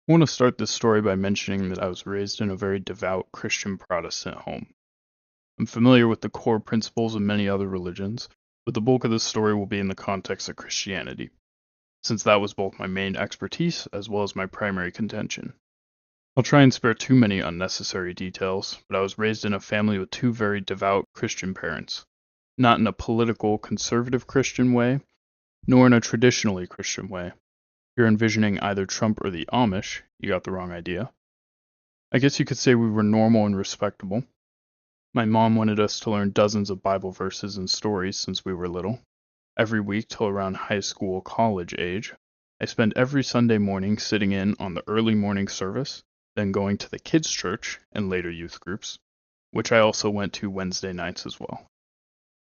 I want to start this story by mentioning that I was raised in a very devout Christian Protestant home. I'm familiar with the core principles of many other religions, but the bulk of this story will be in the context of Christianity, since that was both my main expertise as well as my primary contention. I'll try and spare too many unnecessary details, but I was raised in a family with two very devout Christian parents, not in a political conservative Christian way, nor in a traditionally Christian way. If you're envisioning either Trump or the Amish, you got the wrong idea. I guess you could say we were normal and respectable. My mom wanted us to learn dozens of Bible verses and stories since we were little. Every week till around high school, college age, I spent every Sunday morning sitting in on the early morning service, then going to the kids' church and later youth groups, which I also went to Wednesday nights as well.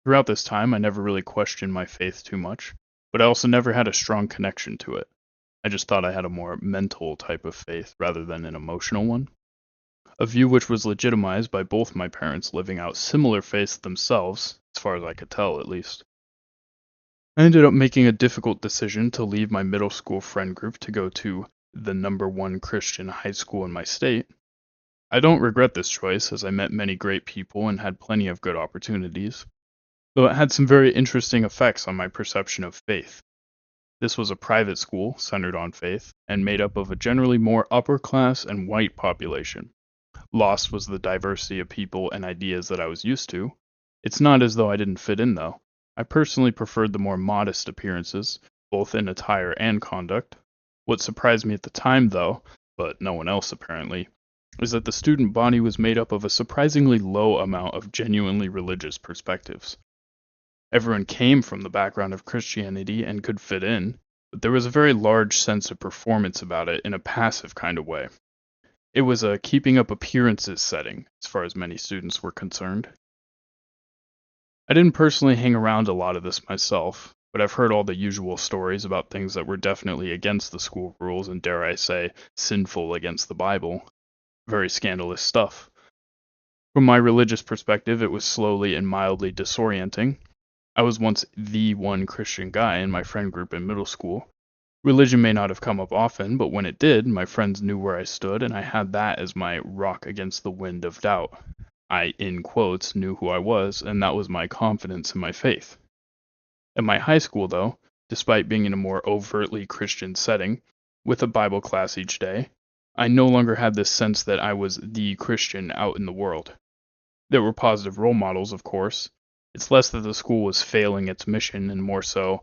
Throughout this time, I never really questioned my faith too much, but I also never had a strong connection to it. I just thought I had a more mental type of faith rather than an emotional one. A view which was legitimized by both my parents living out similar faiths themselves, as far as I could tell at least. I ended up making a difficult decision to leave my middle school friend group to go to the number one Christian high school in my state. I don't regret this choice, as I met many great people and had plenty of good opportunities, though it had some very interesting effects on my perception of faith. This was a private school centered on faith and made up of a generally more upper class and white population. Lost was the diversity of people and ideas that I was used to. It's not as though I didn't fit in, though. I personally preferred the more modest appearances, both in attire and conduct. What surprised me at the time, though, but no one else apparently, is that the student body was made up of a surprisingly low amount of genuinely religious perspectives. Everyone came from the background of Christianity and could fit in, but there was a very large sense of performance about it in a passive kind of way. It was a keeping up appearances setting, as far as many students were concerned. I didn't personally hang around a lot of this myself, but I've heard all the usual stories about things that were definitely against the school rules and, dare I say, sinful against the Bible. Very scandalous stuff. From my religious perspective, it was slowly and mildly disorienting. I was once the one Christian guy in my friend group in middle school. Religion may not have come up often, but when it did, my friends knew where I stood, and I had that as my rock against the wind of doubt. I, in quotes, knew who I was, and that was my confidence in my faith. At my high school, though, despite being in a more overtly Christian setting, with a Bible class each day, I no longer had this sense that I was the Christian out in the world. There were positive role models, of course. It's less that the school was failing its mission, and more so,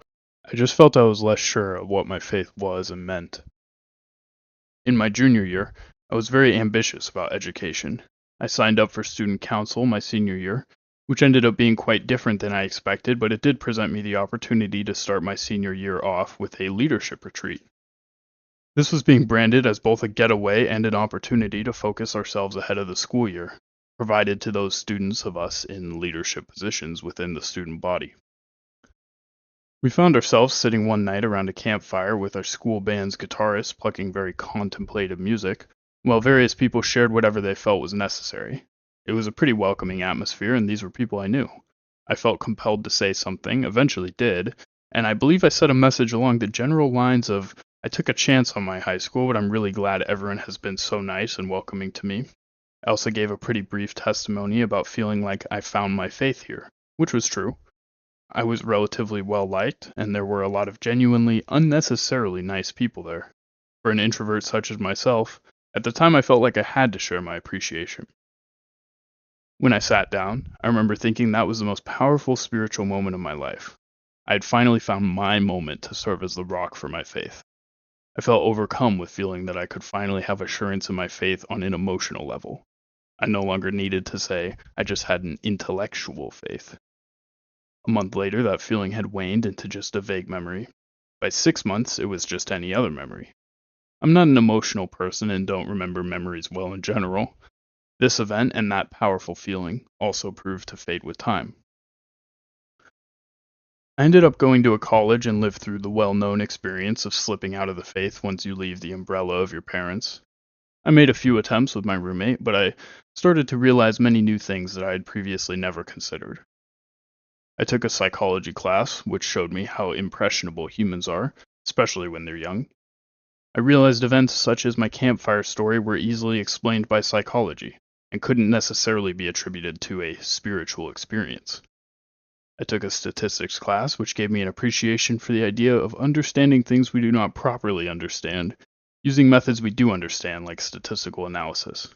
I just felt I was less sure of what my faith was and meant. In my junior year, I was very ambitious about education. I signed up for student council my senior year, which ended up being quite different than I expected, but it did present me the opportunity to start my senior year off with a leadership retreat. This was being branded as both a getaway and an opportunity to focus ourselves ahead of the school year, provided to those students of us in leadership positions within the student body. We found ourselves sitting one night around a campfire with our school band's guitarist plucking very contemplative music, while various people shared whatever they felt was necessary. It was a pretty welcoming atmosphere, and these were people I knew. I felt compelled to say something, eventually did, and I believe I said a message along the general lines of, I took a chance on my high school, but I'm really glad everyone has been so nice and welcoming to me. I also gave a pretty brief testimony about feeling like I found my faith here, which was true. I was relatively well liked, and there were a lot of genuinely, unnecessarily nice people there. For an introvert such as myself, at the time I felt like I had to share my appreciation. When I sat down, I remember thinking that was the most powerful spiritual moment of my life. I had finally found my moment to serve as the rock for my faith. I felt overcome with feeling that I could finally have assurance in my faith on an emotional level. I no longer needed to say I just had an intellectual faith. A month later, that feeling had waned into just a vague memory. By 6 months, it was just any other memory. I'm not an emotional person and don't remember memories well in general. This event and that powerful feeling also proved to fade with time. I ended up going to a college and lived through the well known experience of slipping out of the faith once you leave the umbrella of your parents. I made a few attempts with my roommate, but I started to realize many new things that I had previously never considered. I took a psychology class, which showed me how impressionable humans are, especially when they're young. I realized events such as my campfire story were easily explained by psychology, and couldn't necessarily be attributed to a spiritual experience. I took a statistics class, which gave me an appreciation for the idea of understanding things we do not properly understand, using methods we do understand, like statistical analysis.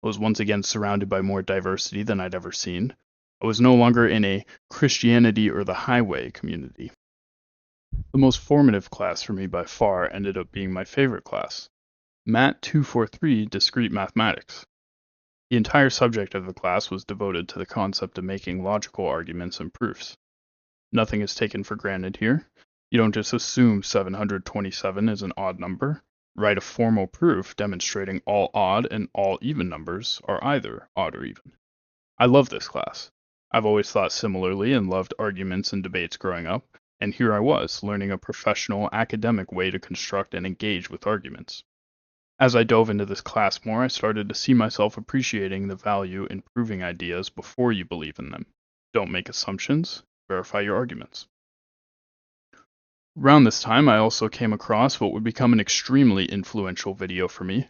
I was once again surrounded by more diversity than I'd ever seen. I was no longer in a Christianity or the highway community. The most formative class for me by far ended up being my favorite class, Mat 243 Discrete Mathematics. The entire subject of the class was devoted to the concept of making logical arguments and proofs. Nothing is taken for granted here. You don't just assume 727 is an odd number. Write a formal proof demonstrating all odd and all even numbers are either odd or even. I love this class. I've always thought similarly and loved arguments and debates growing up, and here I was, learning a professional, academic way to construct and engage with arguments. As I dove into this class more, I started to see myself appreciating the value in proving ideas before you believe in them. Don't make assumptions, verify your arguments. Around this time, I also came across what would become an extremely influential video for me,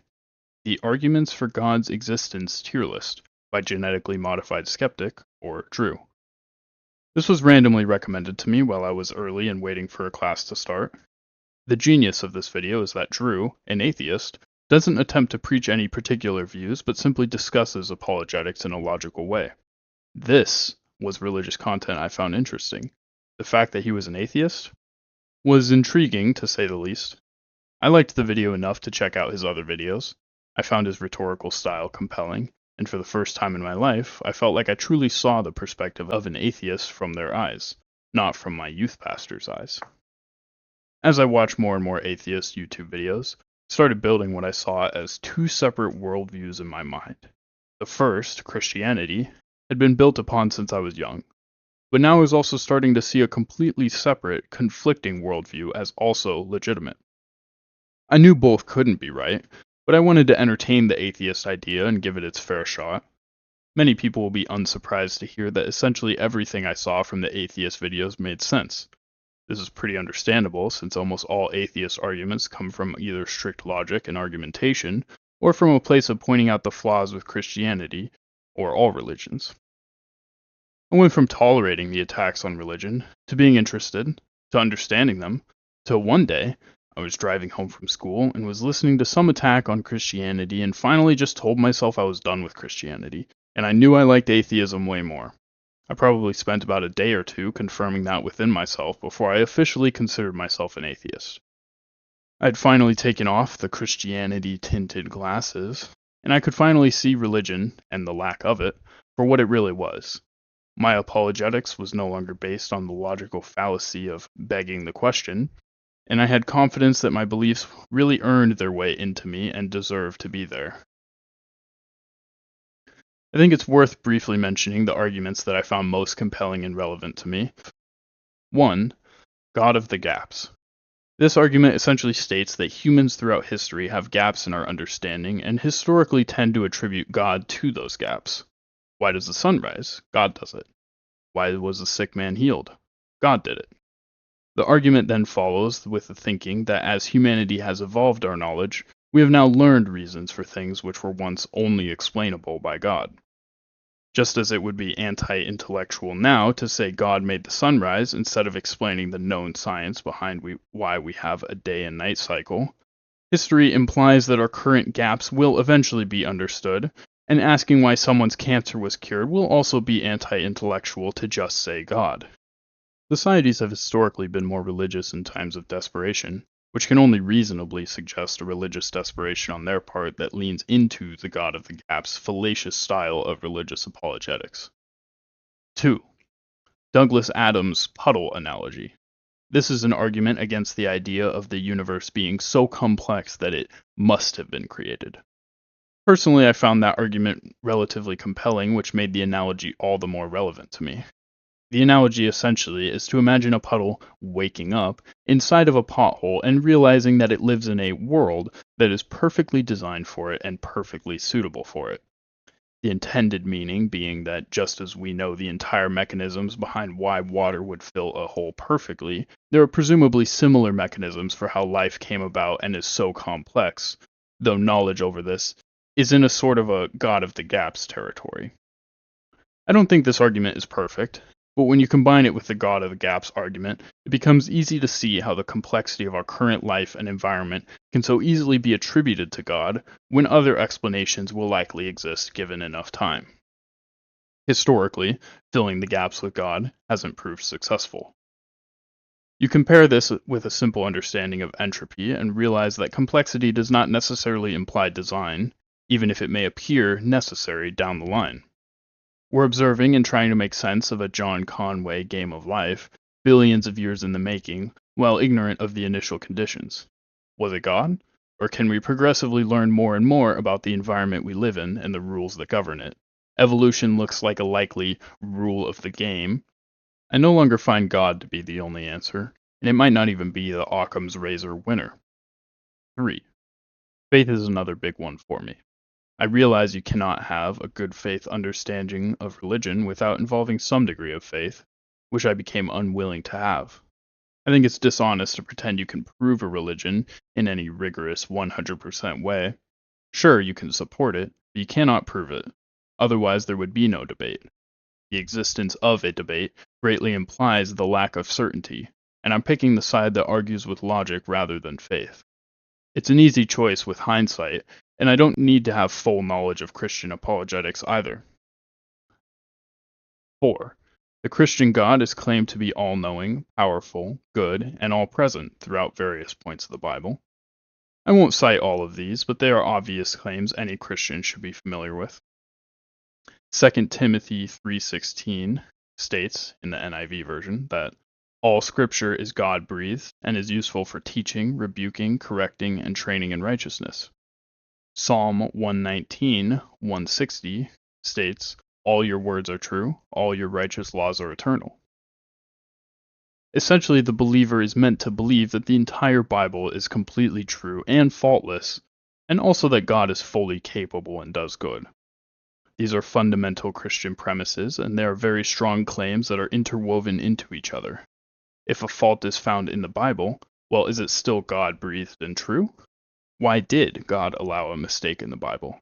the Arguments for God's Existence tier list by Genetically Modified Skeptic, or Drew. This was randomly recommended to me while I was early and waiting for a class to start. The genius of this video is that Drew, an atheist, doesn't attempt to preach any particular views, but simply discusses apologetics in a logical way. This was religious content I found interesting. The fact that he was an atheist was intriguing, to say the least. I liked the video enough to check out his other videos. I found his rhetorical style compelling, and for the first time in my life, I felt like I truly saw the perspective of an atheist from their eyes, not from my youth pastor's eyes. As I watched more and more atheist YouTube videos, I started building what I saw as two separate worldviews in my mind. The first, Christianity, had been built upon since I was young, but now I was also starting to see a completely separate, conflicting worldview as also legitimate. I knew both couldn't be right, but I wanted to entertain the atheist idea and give it its fair shot. Many people will be unsurprised to hear that essentially everything I saw from the atheist videos made sense. This is pretty understandable, since almost all atheist arguments come from either strict logic and argumentation, or from a place of pointing out the flaws with Christianity, or all religions. I went from tolerating the attacks on religion, to being interested, to understanding them, till one day, I was driving home from school and was listening to some attack on Christianity and finally just told myself I was done with Christianity, and I knew I liked atheism way more. I probably spent about a day or two confirming that within myself before I officially considered myself an atheist. I had finally taken off the Christianity-tinted glasses, and I could finally see religion, and the lack of it, for what it really was. My apologetics was no longer based on the logical fallacy of begging the question, and I had confidence that my beliefs really earned their way into me and deserved to be there. I think it's worth briefly mentioning the arguments that I found most compelling and relevant to me. 1. God of the gaps. This argument essentially states that humans throughout history have gaps in our understanding and historically tend to attribute God to those gaps. Why does the sun rise? God does it. Why was the sick man healed? God did it. The argument then follows with the thinking that as humanity has evolved our knowledge, we have now learned reasons for things which were once only explainable by God. Just as it would be anti-intellectual now to say God made the sun rise instead of explaining the known science behind why we have a day and night cycle, history implies that our current gaps will eventually be understood, and asking why someone's cancer was cured will also be anti-intellectual to just say God. Societies have historically been more religious in times of desperation, which can only reasonably suggest a religious desperation on their part that leans into the God of the Gap's fallacious style of religious apologetics. 2. Douglas Adams' puddle analogy. This is an argument against the idea of the universe being so complex that it must have been created. Personally, I found that argument relatively compelling, which made the analogy all the more relevant to me. The analogy essentially is to imagine a puddle waking up inside of a pothole and realizing that it lives in a world that is perfectly designed for it and perfectly suitable for it. The intended meaning being that just as we know the entire mechanisms behind why water would fill a hole perfectly, there are presumably similar mechanisms for how life came about and is so complex, though knowledge over this is in a sort of a God of the gaps territory. I don't think this argument is perfect, but when you combine it with the God of the gaps argument, it becomes easy to see how the complexity of our current life and environment can so easily be attributed to God when other explanations will likely exist given enough time. Historically, filling the gaps with God hasn't proved successful. You compare this with a simple understanding of entropy and realize that complexity does not necessarily imply design, even if it may appear necessary down the line. We're observing and trying to make sense of a John Conway game of life, billions of years in the making, while ignorant of the initial conditions. Was it God? Or can we progressively learn more and more about the environment we live in and the rules that govern it? Evolution looks like a likely rule of the game. I no longer find God to be the only answer, and it might not even be the Occam's razor winner. 3. Faith is another big one for me. I realize you cannot have a good faith understanding of religion without involving some degree of faith, which I became unwilling to have. I think it's dishonest to pretend you can prove a religion in any rigorous 100% way. Sure, you can support it, but you cannot prove it. Otherwise, there would be no debate. The existence of a debate greatly implies the lack of certainty, and I'm picking the side that argues with logic rather than faith. It's an easy choice with hindsight, and I don't need to have full knowledge of Christian apologetics either. 4. The Christian God is claimed to be all-knowing, powerful, good, and all-present throughout various points of the Bible. I won't cite all of these, but they are obvious claims any Christian should be familiar with. 2 Timothy 3:16 states, in the NIV version, that all Scripture is God-breathed and is useful for teaching, rebuking, correcting, and training in righteousness. Psalm 119:160 states, all your words are true, all your righteous laws are eternal. Essentially, the believer is meant to believe that the entire Bible is completely true and faultless, and also that God is fully capable and does good. These are fundamental Christian premises, and they are very strong claims that are interwoven into each other. If a fault is found in the Bible, well, is it still God-breathed and true? Why did God allow a mistake in the Bible?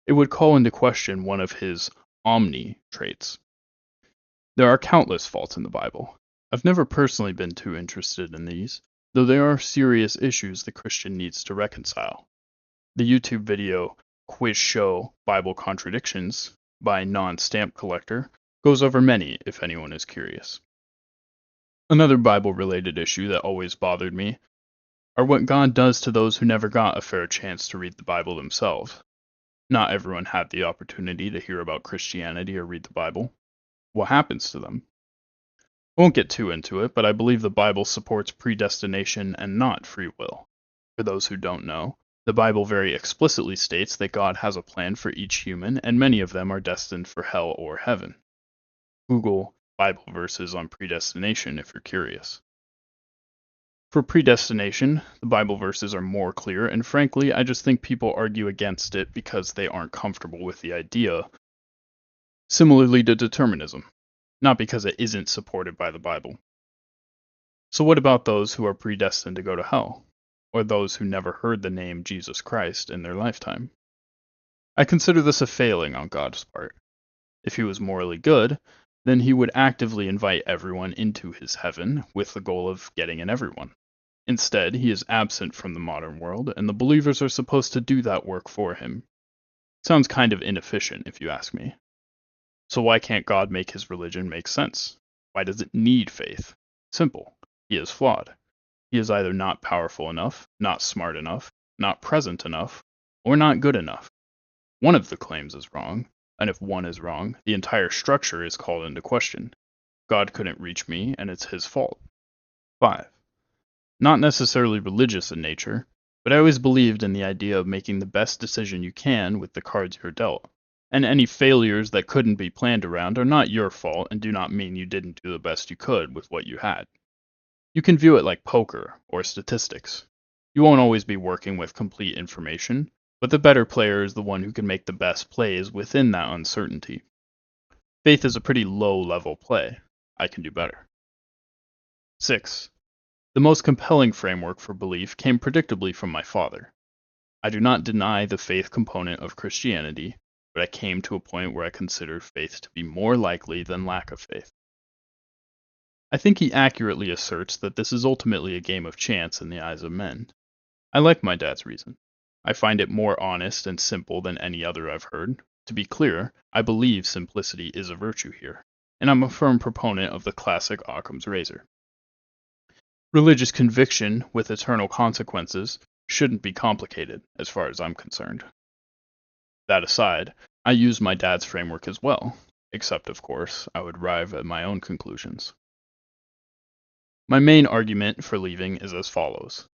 It would call into question one of his omni traits. There are countless faults in the Bible. I've never personally been too interested in these, though there are serious issues the Christian needs to reconcile. The YouTube video Quiz Show Bible Contradictions by Non-Stamp Collector goes over many if anyone is curious. Another Bible-related issue that always bothered me are what God does to those who never got a fair chance to read the Bible themselves. Not everyone had the opportunity to hear about Christianity or read the Bible. What happens to them? I won't get too into it, but I believe the Bible supports predestination and not free will. For those who don't know, the Bible very explicitly states that God has a plan for each human, and many of them are destined for hell or heaven. Google Bible verses on predestination if you're curious. For predestination, the Bible verses are more clear, and frankly, I just think people argue against it because they aren't comfortable with the idea. Similarly to determinism, not because it isn't supported by the Bible. So what about those who are predestined to go to hell, or those who never heard the name Jesus Christ in their lifetime? I consider this a failing on God's part. If he was morally good, then he would actively invite everyone into his heaven with the goal of getting in everyone. Instead, he is absent from the modern world, and the believers are supposed to do that work for him. Sounds kind of inefficient, if you ask me. So why can't God make his religion make sense? Why does it need faith? Simple. He is flawed. He is either not powerful enough, not smart enough, not present enough, or not good enough. One of the claims is wrong, and if one is wrong, the entire structure is called into question. God couldn't reach me, and it's his fault. 5. Not necessarily religious in nature, but I always believed in the idea of making the best decision you can with the cards you're dealt. And any failures that couldn't be planned around are not your fault and do not mean you didn't do the best you could with what you had. You can view it like poker or statistics. You won't always be working with complete information, but the better player is the one who can make the best plays within that uncertainty. Faith is a pretty low-level play. I can do better. 6. The most compelling framework for belief came predictably from my father. I do not deny the faith component of Christianity, but I came to a point where I considered faith to be more likely than lack of faith. I think he accurately asserts that this is ultimately a game of chance in the eyes of men. I like my dad's reason. I find it more honest and simple than any other I've heard. To be clear, I believe simplicity is a virtue here, and I'm a firm proponent of the classic Occam's razor. Religious conviction with eternal consequences shouldn't be complicated, as far as I'm concerned. That aside, I use my dad's framework as well, except, of course, I would arrive at my own conclusions. My main argument for leaving is as follows.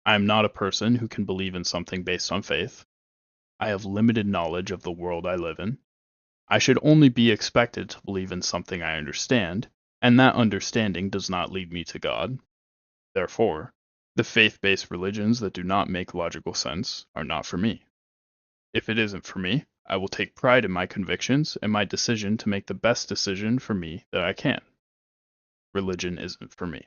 I am not a person who can believe in something based on faith. I have limited knowledge of the world I live in. I should only be expected to believe in something I understand, and that understanding does not lead me to God. Therefore, the faith-based religions that do not make logical sense are not for me. If it isn't for me, I will take pride in my convictions and my decision to make the best decision for me that I can. Religion isn't for me.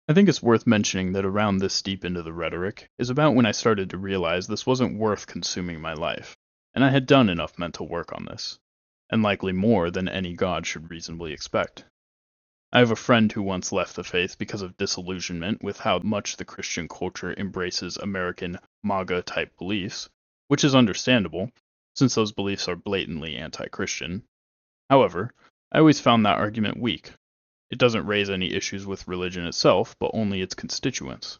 I think it's worth mentioning that around this deep into the rhetoric is about when I started to realize this wasn't worth consuming my life, and I had done enough mental work on this, and likely more than any god should reasonably expect. I have a friend who once left the faith because of disillusionment with how much the Christian culture embraces American MAGA-type beliefs, which is understandable, since those beliefs are blatantly anti-Christian. However, I always found that argument weak. It doesn't raise any issues with religion itself, but only its constituents.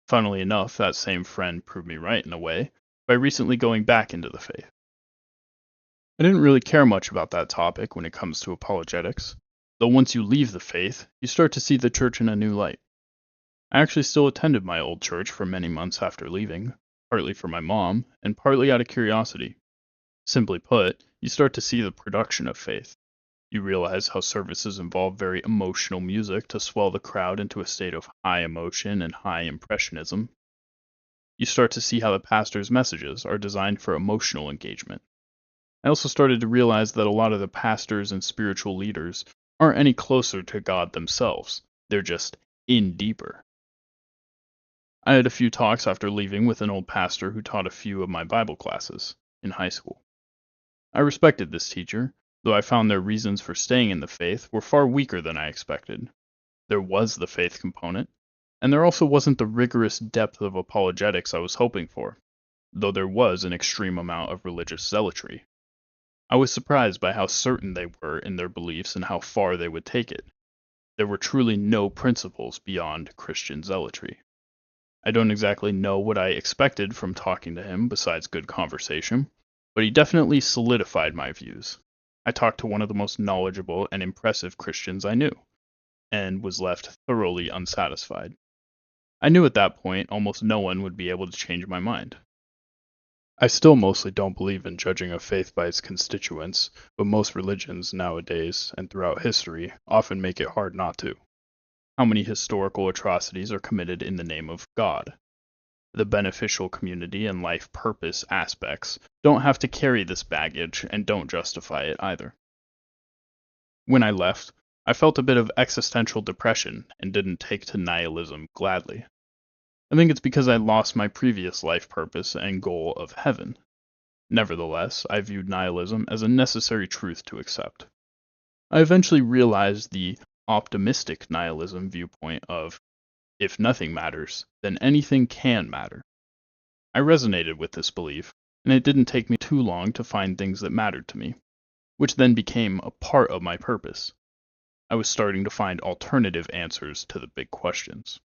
Funnily enough, that same friend proved me right in a way, by recently going back into the faith. I didn't really care much about that topic when it comes to apologetics, though once you leave the faith, you start to see the church in a new light. I actually still attended my old church for many months after leaving, partly for my mom, and partly out of curiosity. Simply put, you start to see the production of faith. You realize how services involve very emotional music to swell the crowd into a state of high emotion and high impressionism. You start to see how the pastor's messages are designed for emotional engagement. I also started to realize that a lot of the pastors and spiritual leaders aren't any closer to God themselves. They're just in deeper. I had a few talks after leaving with an old pastor who taught a few of my Bible classes in high school. I respected this teacher, though I found their reasons for staying in the faith were far weaker than I expected. There was the faith component, and there also wasn't the rigorous depth of apologetics I was hoping for, though there was an extreme amount of religious zealotry. I was surprised by how certain they were in their beliefs and how far they would take it. There were truly no principles beyond Christian zealotry. I don't exactly know what I expected from talking to him besides good conversation, but he definitely solidified my views. I talked to one of the most knowledgeable and impressive Christians I knew, and was left thoroughly unsatisfied. I knew at that point almost no one would be able to change my mind. I still mostly don't believe in judging a faith by its constituents, but most religions nowadays and throughout history often make it hard not to. How many historical atrocities are committed in the name of God? The beneficial community and life purpose aspects don't have to carry this baggage and don't justify it either. When I left, I felt a bit of existential depression and didn't take to nihilism gladly. I think it's because I lost my previous life purpose and goal of heaven. Nevertheless, I viewed nihilism as a necessary truth to accept. I eventually realized the optimistic nihilism viewpoint of, if nothing matters, then anything can matter. I resonated with this belief, and it didn't take me too long to find things that mattered to me, which then became a part of my purpose. I was starting to find alternative answers to the big questions.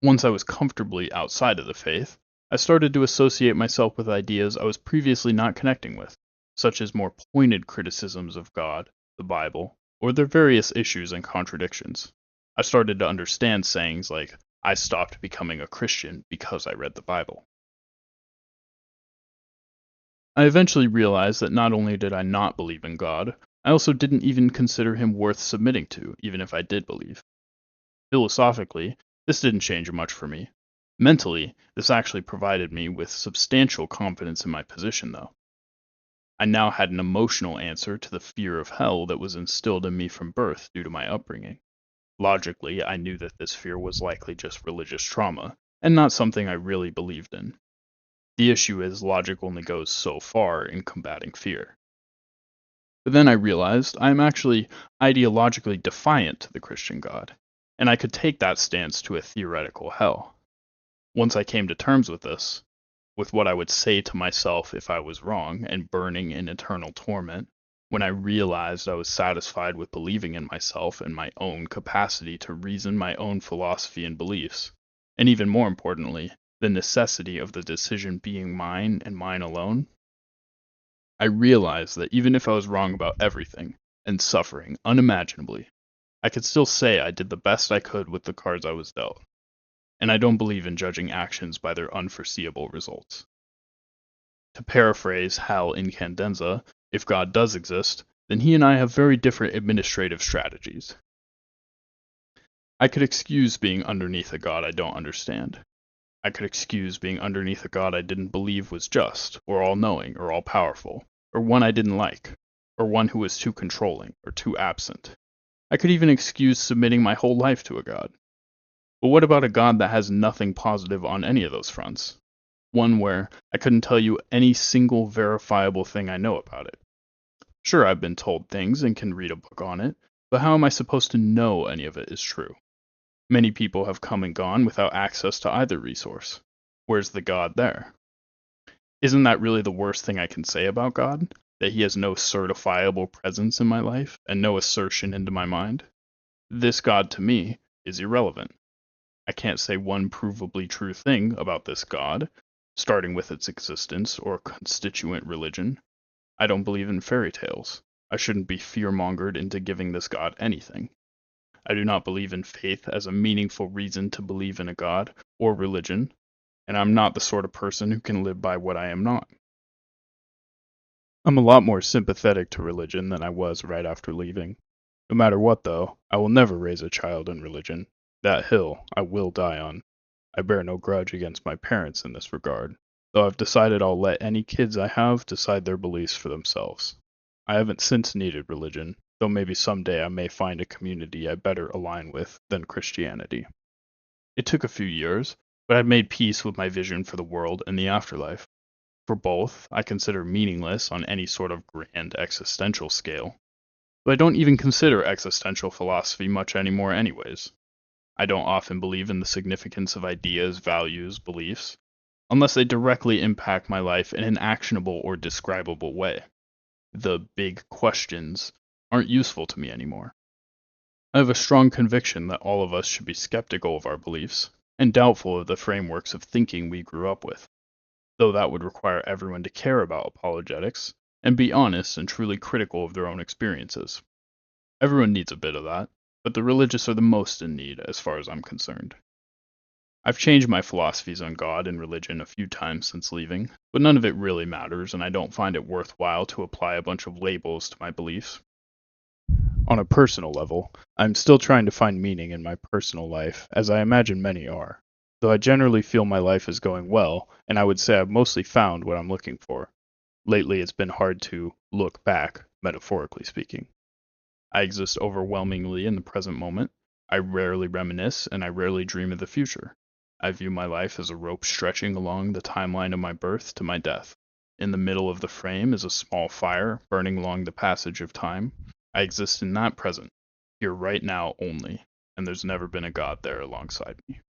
Once I was comfortably outside of the faith, I started to associate myself with ideas I was previously not connecting with, such as more pointed criticisms of God, the Bible, or their various issues and contradictions. I started to understand sayings like, I stopped becoming a Christian because I read the Bible. I eventually realized that not only did I not believe in God, I also didn't even consider him worth submitting to, even if I did believe. Philosophically, this didn't change much for me. Mentally, this actually provided me with substantial confidence in my position, though. I now had an emotional answer to the fear of hell that was instilled in me from birth due to my upbringing. Logically, I knew that this fear was likely just religious trauma, and not something I really believed in. The issue is logic only goes so far in combating fear. But then I realized I am actually ideologically defiant to the Christian God, and I could take that stance to a theoretical hell. Once I came to terms with this, with what I would say to myself if I was wrong and burning in eternal torment, when I realized I was satisfied with believing in myself and my own capacity to reason my own philosophy and beliefs, and even more importantly, the necessity of the decision being mine and mine alone, I realized that even if I was wrong about everything and suffering unimaginably, I could still say I did the best I could with the cards I was dealt, and I don't believe in judging actions by their unforeseeable results. To paraphrase Hal Incandenza, if God does exist, then he and I have very different administrative strategies. I could excuse being underneath a God I don't understand. I could excuse being underneath a God I didn't believe was just, or all-knowing, or all-powerful, or one I didn't like, or one who was too controlling, or too absent. I could even excuse submitting my whole life to a God. But what about a God that has nothing positive on any of those fronts? One where I couldn't tell you any single verifiable thing I know about it. Sure, I've been told things and can read a book on it, but how am I supposed to know any of it is true? Many people have come and gone without access to either resource. Where's the God there? Isn't that really the worst thing I can say about God? That he has no certifiable presence in my life and no assertion into my mind? This God to me is irrelevant. I can't say one provably true thing about this God, starting with its existence or constituent religion. I don't believe in fairy tales. I shouldn't be fear-mongered into giving this God anything. I do not believe in faith as a meaningful reason to believe in a God or religion, and I'm not the sort of person who can live by what I am not. I'm a lot more sympathetic to religion than I was right after leaving. No matter what, though, I will never raise a child in religion. That hill I will die on. I bear no grudge against my parents in this regard, though I've decided I'll let any kids I have decide their beliefs for themselves. I haven't since needed religion, though maybe someday I may find a community I better align with than Christianity. It took a few years, but I've made peace with my vision for the world and the afterlife. For both, I consider meaningless on any sort of grand existential scale, but I don't even consider existential philosophy much anymore anyways. I don't often believe in the significance of ideas, values, beliefs, unless they directly impact my life in an actionable or describable way. The big questions aren't useful to me anymore. I have a strong conviction that all of us should be skeptical of our beliefs and doubtful of the frameworks of thinking we grew up with, though that would require everyone to care about apologetics and be honest and truly critical of their own experiences. Everyone needs a bit of that, but the religious are the most in need as far as I'm concerned. I've changed my philosophies on God and religion a few times since leaving, but none of it really matters, and I don't find it worthwhile to apply a bunch of labels to my beliefs. On a personal level, I'm still trying to find meaning in my personal life, as I imagine many are, though I generally feel my life is going well, and I would say I've mostly found what I'm looking for. Lately, it's been hard to look back, metaphorically speaking. I exist overwhelmingly in the present moment. I rarely reminisce, and I rarely dream of the future. I view my life as a rope stretching along the timeline of my birth to my death. In the middle of the frame is a small fire burning along the passage of time. I exist in that present, here right now only, and there's never been a God there alongside me.